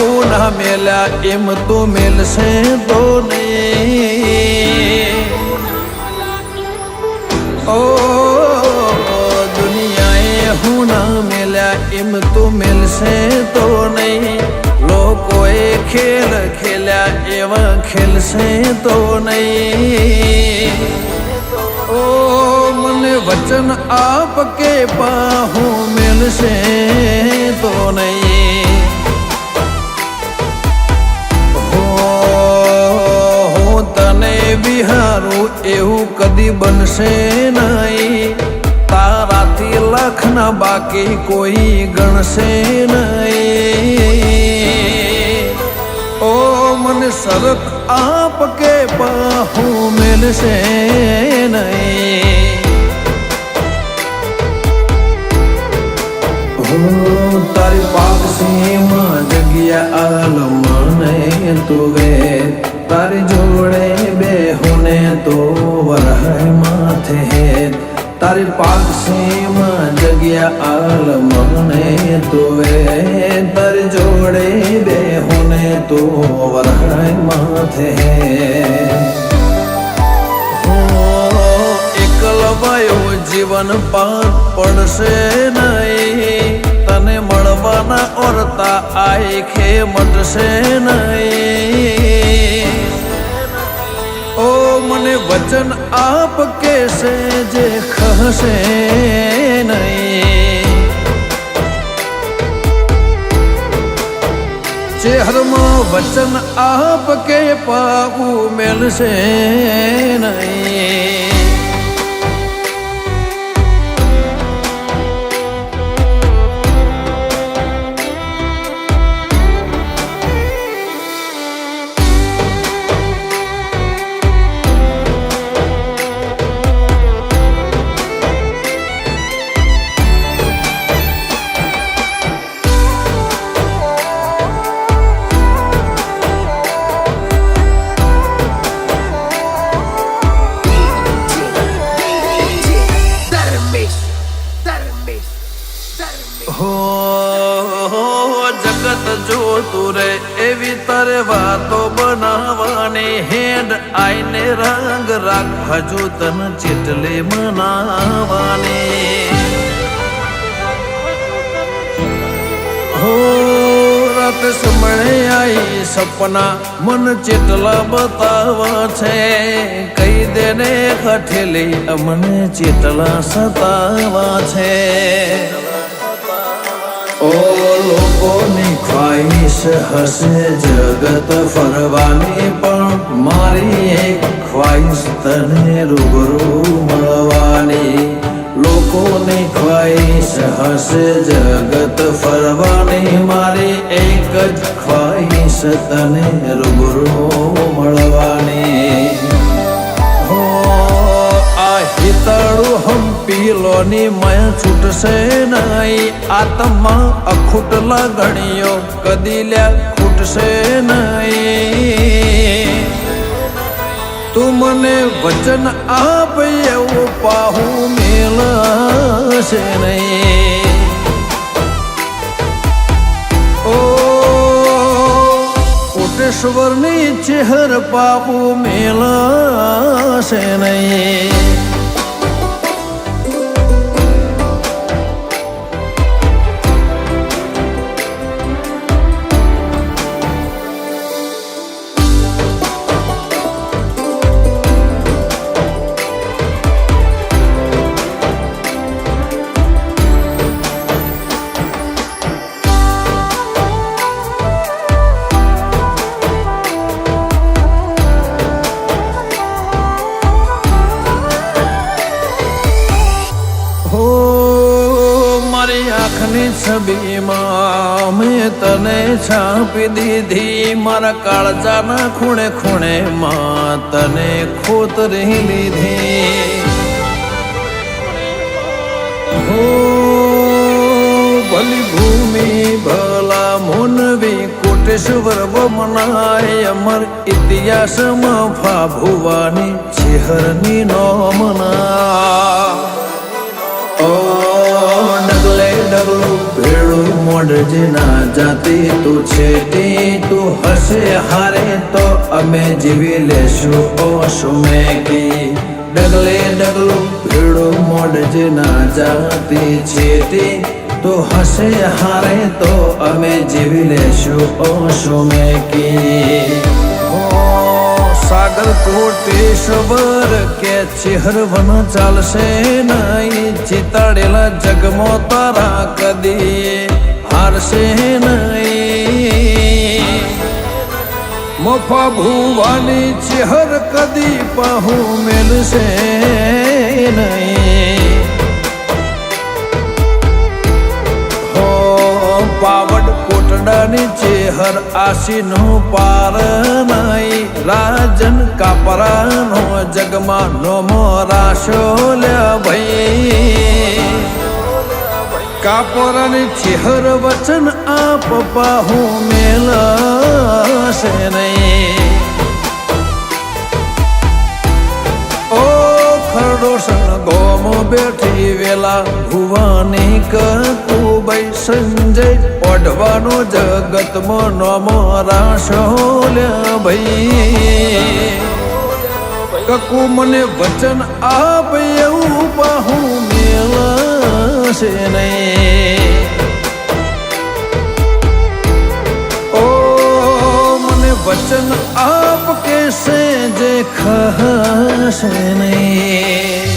હું ના મેલ્યા એમ તો મેલશે તો નહીં. ઓ દુનિયાએ હું ના મેલ્યા એમ તો મેલશે તો નહીં. લોકોએ ખેલ ખેલ્યા એવા ખેલશે તો નહીં. ઓ મને વચન આપ કે પાહું મેલશે તો નહીં. હું તને વિહારું એવું કદી બનશે નહીં. તારાથી લાખના બાકી કોઈ ગણશે નહીં. ઓ મને સરક આપ કે પાહું મેલશે નહીં. તારી પાકસીમાં જગ્યા આલ મને તુવે. તારી જોડે બેહુને તો વરહાય માથે હેત. તારી પાકસીમાં જગ્યા આલ મને તુવે. તારી જોડે બેહુને તો વરહાય માથે હેત. એકલવાયો જીવન પાર પડશે નહીં. તને મળવાના ઓરતા આંખે મટશે નહીં. ઓ મને વચન આપ કેશે જે ખહશે નહીં. ચહેરમાં વચન આપ કે પાવું મેલશે નહીં. જગત જોતું રે એવી તારે વાતો બનાવવાની. હેડ આઈને રંગ રાખ હજુ તન ચેટલે મનાવાની. હો રાત સમળે આઈ સપના મન ચેટલા બતાવા છે. કહી દેને હઠેલી અમને ચેટલા સતાવા છે. ઓ લોકોની ખ્વાહિશ હશે જગત ફરવાની. પણ મારી એક ખ્વાહિશ તને રૂબરૂ મળવાની. લોકોની ખ્વાહિશ હશે જગત ફરવાની. મારી એક જ ખ્વાહિશ તને રૂબરૂ મળવાની. હિતાળું હંપીલોની મય છૂટશે નહીં. આત્મા અખૂટ લાગણીઓ કદી લ્યા ખૂટશે નહીં. તું મને વચન આપ એવું પાહું મેલશે નહીં. ઓ કોટેશ્વરની ચહેર પાહું મેલશે નહીં. આંખની છબીમાં મેં તને છાપી દીધી. મારા કાળજાના ખૂણે ખૂણેમાં તને ખોતરી લીધી. હો ભલી ભૂમિ ભલા મોનવી કોટેશ્વર બમનાય. અમર ઇતિહાસમાં ફાભુવાની ચેહરની નોમના. ઓ ડગલે ડગલું ભેળું મોડજે ના જાતી તું છેટી તું હશે હારે તો અમે જીવી લેશું ઓશું મેકી ડગલે ડગલું ભીડું મોડજે ના જાતી છેટી તું હશે હારે તો અમે જીવી લેશું ઓશું મેકી સાગર કોટેશ્વર કે ચેહરવન ચાલશે નહીં ચિતાડેલા જગમો તારા કદી હારશે નહીં મોફા ભુવાની ચેહર કદી પાહુ મેલશે નહીં પાવડ કોટડાની ચેહર આશીનો પાર નહીં રાજન કાપરાનો જગમાં નો મોરાશો લ્યા ભાઈ કાપરાની ચેહર વચન આપ પાહુ મેલશે નહીં ગોમો બેઠી વેલા ભુવાની કતુબાઈ સંજય ઓઢવાનો જગતમાં નોમો રાશો લ્યા ભાઈ કકુ મને વચન આપ એવું પાહુ મેળશે નહીં ઓ મને વચન આપ કેસે જે ખસે નહીં